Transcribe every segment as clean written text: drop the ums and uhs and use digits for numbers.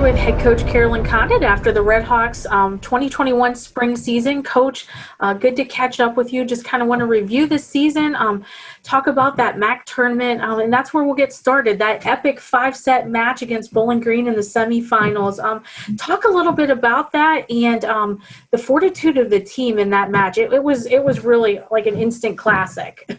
with head coach Carolyn Condit after the Red Hawks 2021 spring season. Coach, good to catch up with you. Just kind of want to review this season, talk about that MAC tournament, and that's where we'll get started. That epic 5-set match against Bowling Green in the semifinals. Talk a little bit about that and the fortitude of the team in that match. It was really like an instant classic.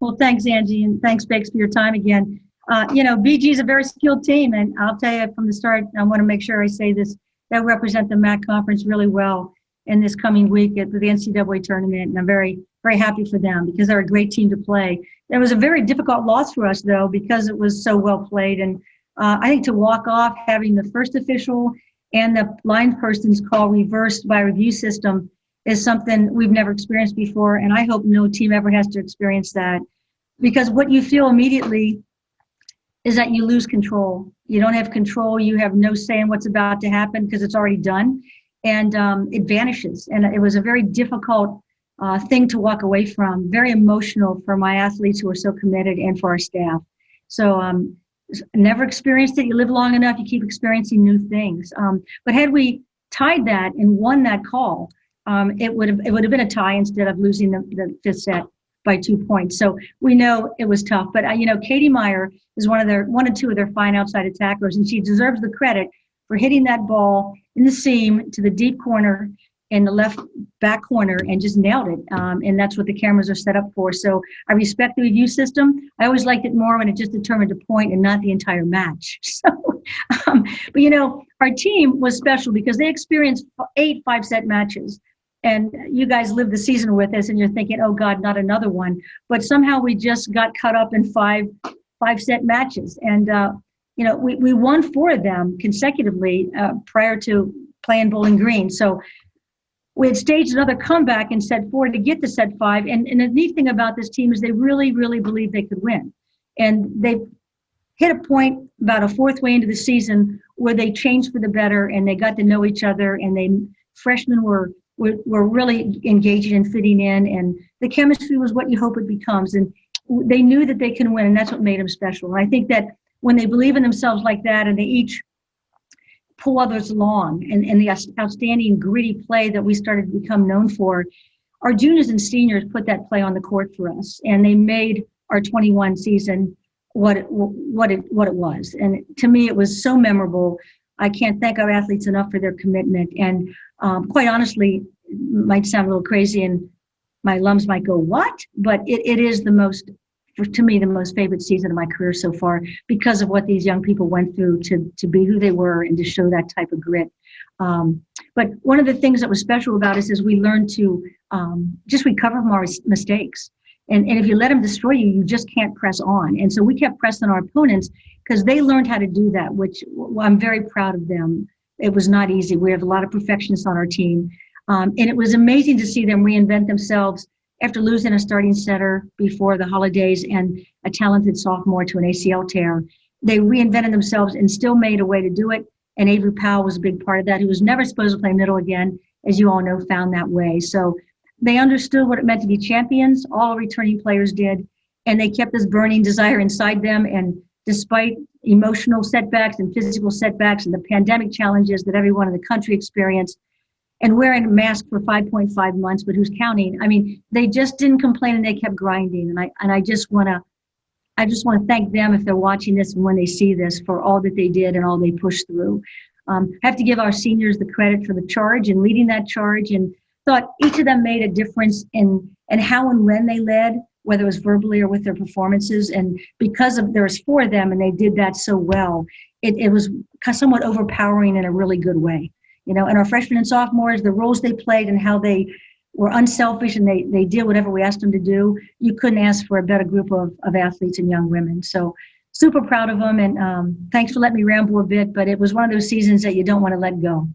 Well, thanks, Angie, and thanks, Bex, for your time again. BG is a very skilled team, and I'll tell you from the start, I want to make sure I say this, they'll represent the MAC conference really well in this coming week at the NCAA tournament, and I'm very, very happy for them because they're a great team to play. It was a very difficult loss for us, though, because it was so well played, and I think to walk off having the first official and the line person's call reversed by a review system is something we've never experienced before, and I hope no team ever has to experience that, because what you feel immediately is that you lose control. You don't have control. You have no say in what's about to happen because it's already done, and it vanishes. And it was a very difficult thing to walk away from, very emotional for my athletes who are so committed and for our staff. So never experienced it. You live long enough, you keep experiencing new things. But had we tied that and won that call, it would have been a tie instead of losing the fifth set by 2 points. So we know it was tough, but Katie Meyer is one and two of their fine outside attackers, and she deserves the credit for hitting that ball in the seam to the deep corner in the left back corner and just nailed it. And that's what the cameras are set up for. So I respect the review system. I always liked it more when it just determined a point and not the entire match. So, but our team was special because they experienced 8 5-set matches. And you guys lived the season with us, and you're thinking, oh, God, not another one. But somehow we just got caught up in 5-set matches. And, we won 4 of them consecutively prior to playing Bowling Green. So we had staged another comeback in set 4 to get to set 5. And the neat thing about this team is they really, really believed they could win. And they hit a point about a fourth way into the season where they changed for the better, and they got to know each other, and freshmen were really engaging and fitting in, and the chemistry was what you hope it becomes. And they knew that they can win, and that's what made them special. And I think that when they believe in themselves like that, and they each pull others along, and the outstanding gritty play that we started to become known for, our juniors and seniors put that play on the court for us, and they made our 21 season what it was. And to me, it was so memorable. I can't thank our athletes enough for their commitment. And quite honestly, it might sound a little crazy and my alums might go, what? But it is the most favorite season of my career so far because of what these young people went through to be who they were and to show that type of grit. But one of the things that was special about us is we learned to just recover from our mistakes. And if you let them destroy you, you just can't press on. And so we kept pressing our opponents because they learned how to do that, which I'm very proud of them. It was not easy. We have a lot of perfectionists on our team. And it was amazing to see them reinvent themselves after losing a starting setter before the holidays and a talented sophomore to an ACL tear. They reinvented themselves and still made a way to do it. And Avery Powell was a big part of that, who was never supposed to play middle again, as you all know, found that way. So they understood what it meant to be champions. All returning players did. And they kept this burning desire inside them. And despite emotional setbacks and physical setbacks and the pandemic challenges that everyone in the country experienced, and wearing a mask for 5.5 months, but who's counting? I mean, they just didn't complain, and they kept grinding. And I just want to thank them if they're watching this and when they see this for all that they did and all they pushed through. I have to give our seniors the credit for the charge and leading that charge, and thought each of them made a difference in how and when they led, whether it was verbally or with their performances. And because there's 4 of them and they did that so well, it was somewhat overpowering in a really good way. And our freshmen and sophomores, the roles they played and how they were unselfish and they did whatever we asked them to do, you couldn't ask for a better group of athletes and young women. So super proud of them, and thanks for letting me ramble a bit, but it was one of those seasons that you don't want to let go.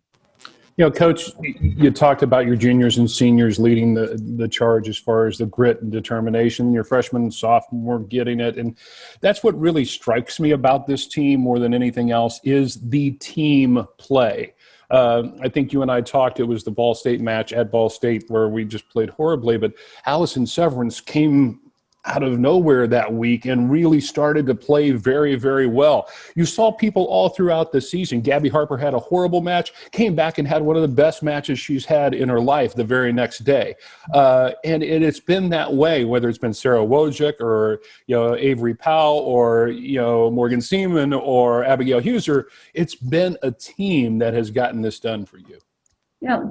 Coach, you talked about your juniors and seniors leading the charge as far as the grit and determination, your freshman and sophomore getting it. And that's what really strikes me about this team more than anything else is the team play. I think you and I talked, it was the Ball State match at Ball State where we just played horribly, but Allison Severance came out of nowhere that week and really started to play very, very well. You saw people all throughout the season. Gabby Harper had a horrible match, came back and had one of the best matches she's had in her life the very next day. And it's been that way, whether it's been Sarah Wojcik or, Avery Powell or, Morgan Seaman or Abigail Huser. It's been a team that has gotten this done for you.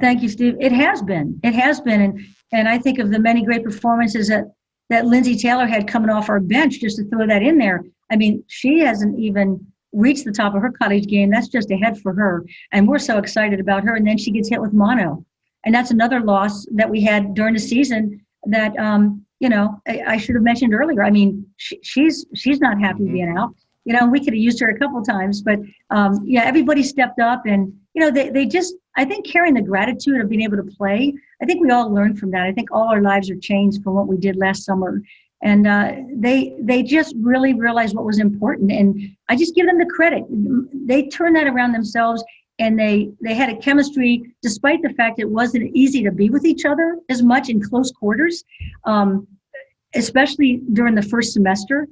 Thank you, Steve. It has been. And I think of the many great performances that Lindsay Taylor had coming off our bench, just to throw that in there. I mean, she hasn't even reached the top of her college game. That's just ahead for her. And we're so excited about her. And then she gets hit with mono. And that's another loss that we had during the season that, I should have mentioned earlier. I mean, she's not happy being out. We could have used her a couple of times, but everybody stepped up and, they just, I think carrying the gratitude of being able to play, I think we all learned from that. I think all our lives are changed from what we did last summer. And they just really realized what was important. And I just give them the credit. They turned that around themselves, and they had a chemistry, despite the fact it wasn't easy to be with each other as much in close quarters, especially during the first semester.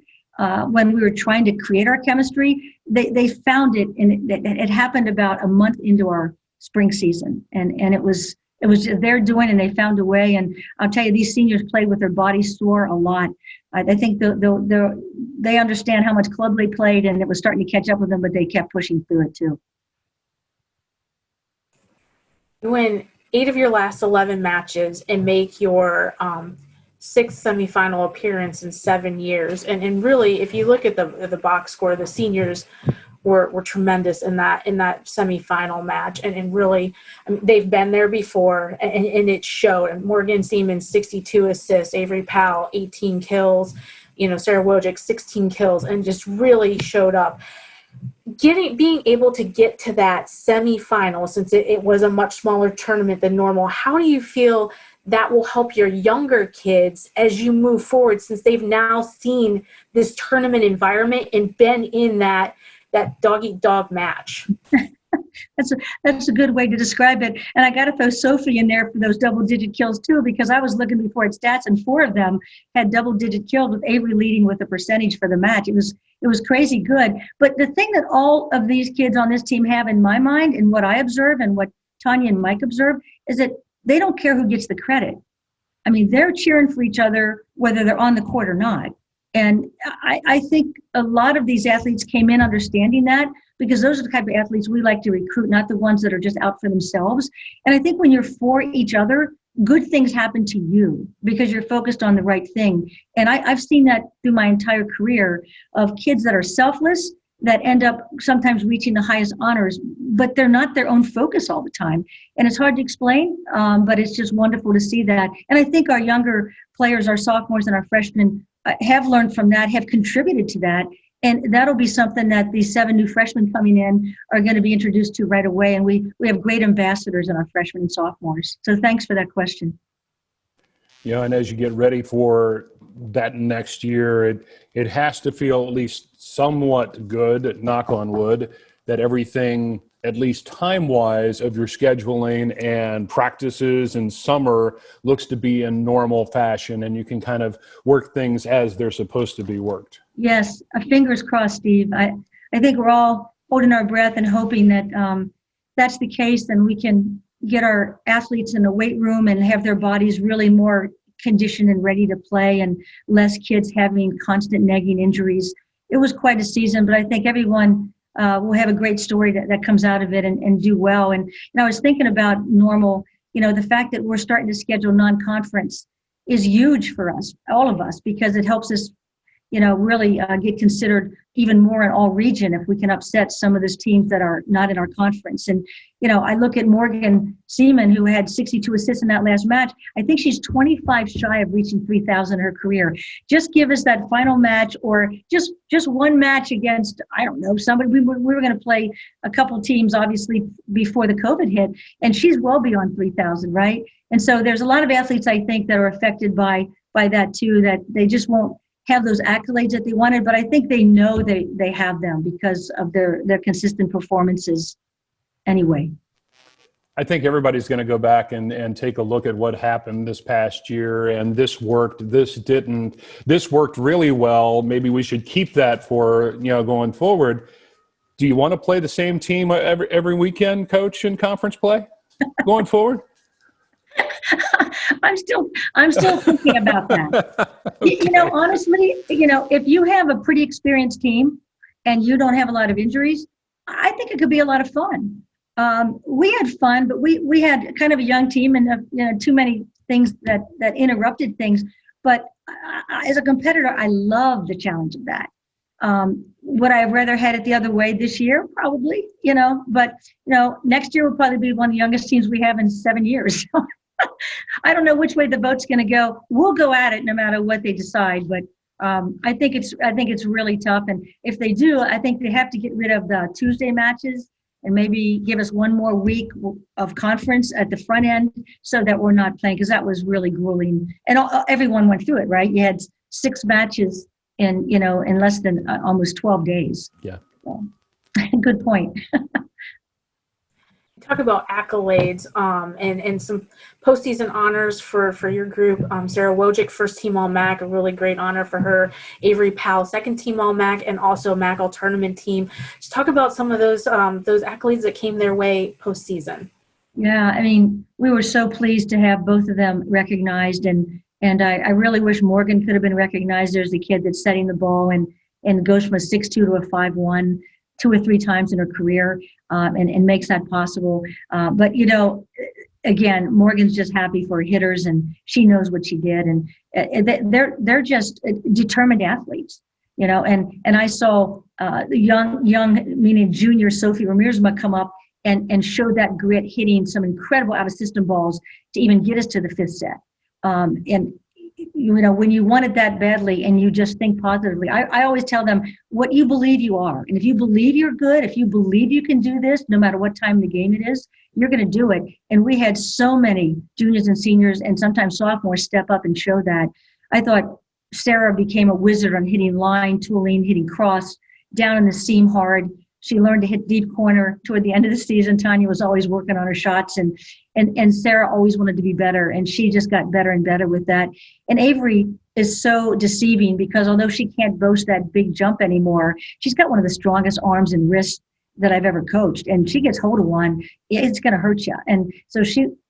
When we were trying to create our chemistry, they found it, and it happened about a month into our spring season, and it was just their doing, and they found a way. And I'll tell you, these seniors played with their bodies sore a lot. I think they understand how much club they played, and it was starting to catch up with them, but they kept pushing through it too. You win 8 of your last 11 matches and make your sixth semifinal appearance in 7 years. And really, if you look at the box score, the seniors were tremendous in that semifinal match. And really, I mean, they've been there before, and it showed. And Morgan Seaman, 62 assists, Avery Powell, 18 kills, Sarah Wojcik, 16 kills, and just really showed up. Being able to get to that semifinal, since it was a much smaller tournament than normal, how do you feel that will help your younger kids as you move forward, since they've now seen this tournament environment and been in that dog-eat-dog match? That's a good way to describe it. And I got to throw Sophie in there for those double-digit kills too, because I was looking before at stats, and 4 of them had double-digit kills, with Avery leading with the percentage for the match. It was crazy good. But the thing that all of these kids on this team have in my mind, and what I observe and what Tanya and Mike observe, is that they don't care who gets the credit. I mean, they're cheering for each other whether they're on the court or not. And I think a lot of these athletes came in understanding that, because those are the type of athletes we like to recruit, not the ones that are just out for themselves. And I think when you're for each other, good things happen to you because you're focused on the right thing. And I've seen that through my entire career, of kids that are selfless, that end up sometimes reaching the highest honors, but they're not their own focus all the time. And it's hard to explain, but it's just wonderful to see that. And I think our younger players, our sophomores and our freshmen, have learned from that, have contributed to that. And that'll be something that these 7 new freshmen coming in are going to be introduced to right away. And we have great ambassadors in our freshmen and sophomores. So thanks for that question. And as you get ready for that next year, it has to feel at least somewhat good, knock on wood, that everything, at least time-wise, of your scheduling and practices and summer looks to be in normal fashion, and you can kind of work things as they're supposed to be worked. Yes, fingers crossed, Steve. I think we're all holding our breath and hoping that that's the case, and we can get our athletes in the weight room and have their bodies really more conditioned and ready to play, and less kids having constant nagging injuries. It was quite a season, but I think everyone will have a great story that comes out of it and do well. And I was thinking about normal, the fact that we're starting to schedule non-conference is huge for us, all of us, because it helps us really get considered even more in all region if we can upset some of those teams that are not in our conference. And, I look at Morgan Seaman, who had 62 assists in that last match. I think she's 25 shy of reaching 3,000 in her career. Just give us that final match, or just one match against, I don't know, somebody. We were going to play a couple teams, obviously, before the COVID hit, and she's well beyond 3,000, right? And so there's a lot of athletes, I think, that are affected by that too, that they just won't have those accolades that they wanted, but I think they know they have them because of their consistent performances anyway. I think everybody's going to go back and take a look at what happened this past year, and this worked, this didn't, this worked really well. Maybe we should keep that for, going forward. Do you want to play the same team every weekend, Coach, in conference play going forward? I'm still thinking about that. Okay. Honestly, if you have a pretty experienced team and you don't have a lot of injuries, I think it could be a lot of fun. We had fun, but we had kind of a young team and too many things that interrupted things. But as a competitor, I love the challenge of that. Would I have rather had it the other way this year? Probably, but next year will probably be one of the youngest teams we have in 7 years. I don't know which way the vote's going to go. We'll go at it no matter what they decide. But I think it's really tough. And if they do, I think they have to get rid of the Tuesday matches and maybe give us one more week of conference at the front end so that we're not playing, because that was really grueling. And everyone went through it, right? You had 6 matches in less than almost 12 days. Yeah. So, good point. Talk about accolades and some postseason honors for your group. Sarah Wojcik, first team All-MAC, a really great honor for her. Avery Powell, second team All-MAC, and also MAC All-Tournament team. Just talk about some of those accolades that came their way postseason. Yeah, I mean, we were so pleased to have both of them recognized, and I really wish Morgan could have been recognized. There's the kid that's setting the ball and goes from a 6'2" to a 5'1" 2 or 3 times in her career, and makes that possible. But again, Morgan's just happy for her hitters, and she knows what she did, and they're just determined athletes, And I saw young, meaning junior Sophie Ramirez come up and show that grit, hitting some incredible out of system balls to even get us to the 5th set. And when you want it that badly and you just think positively, I always tell them what you believe you are. And if you believe you're good, if you believe you can do this, no matter what time of the game it is, you're going to do it. And we had so many juniors and seniors and sometimes sophomores step up and show that. I thought Sarah became a wizard on hitting line, tooling, hitting cross, down in the seam hard. She learned to hit deep corner toward the end of the season. Tanya was always working on her shots, and Sarah always wanted to be better, and she just got better and better with that. And Avery is so deceiving because although she can't boast that big jump anymore, she's got one of the strongest arms and wrists that I've ever coached. And she gets hold of one, it's going to hurt you. And so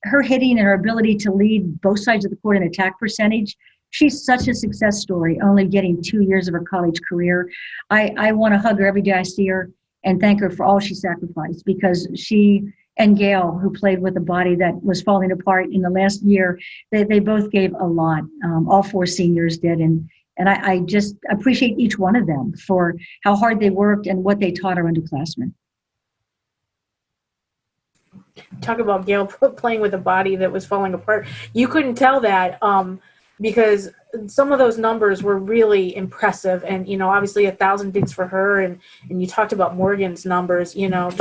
her hitting and her ability to lead both sides of the court in attack percentage, she's such a success story, only getting 2 years of her college career. I want to hug her every day I see her and thank her for all she sacrificed, because she and Gail, who played with a body that was falling apart in the last year, they both gave a lot. All 4 seniors did. And I just appreciate each one of them for how hard they worked and what they taught our underclassmen. Talk about Gail playing with a body that was falling apart. You couldn't tell that because some of those numbers were really impressive. And, obviously 1,000 digs for her. And you talked about Morgan's numbers, just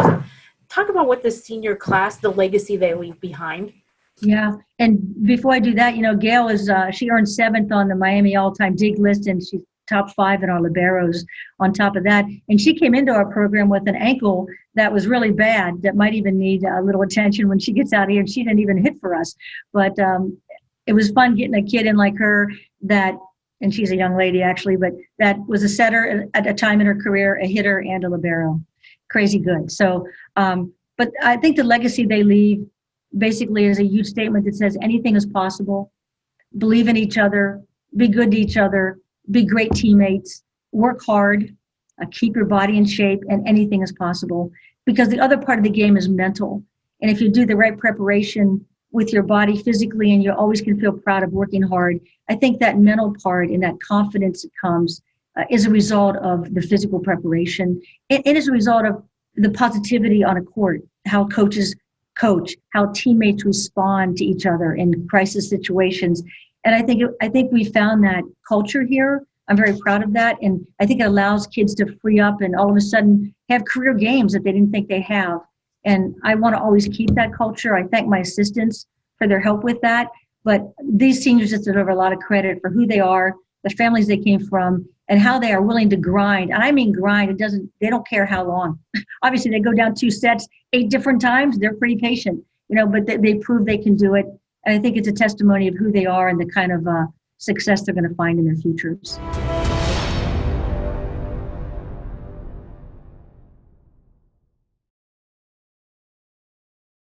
talk about what the senior class, the legacy they leave behind. Yeah. And before I do that, Gail she earned 7th on the Miami all-time dig list, and she's top 5 in our liberos on top of that. And she came into our program with an ankle that was really bad, that might even need a little attention when she gets out here, and she didn't even hit for us. But it was fun getting a kid in like her and she's a young lady actually, but that was a setter at a time in her career, a hitter and a libero. Crazy good. So, but I think the legacy they leave basically is a huge statement that says anything is possible. Believe in each other, be good to each other, be great teammates, work hard, keep your body in shape, and anything is possible. Because the other part of the game is mental. And if you do the right preparation with your body physically, and you always can feel proud of working hard, I think that mental part and that confidence that comes is a result of the physical preparation. It is a result of the positivity on a court, how coaches coach, how teammates respond to each other in crisis situations. And I think we found that culture here. I'm very proud of that. And I think it allows kids to free up and all of a sudden have career games that they didn't think they have. And I want to always keep that culture. I thank my assistants for their help with that. But these seniors just deserve a lot of credit for who they are, the families they came from, and how they are willing to grind. And I mean grind. They don't care how long. Obviously, they go down 2 sets 8 different times. They're pretty patient. but they prove they can do it. And I think it's a testimony of who they are and the kind of success they're going to find in their futures.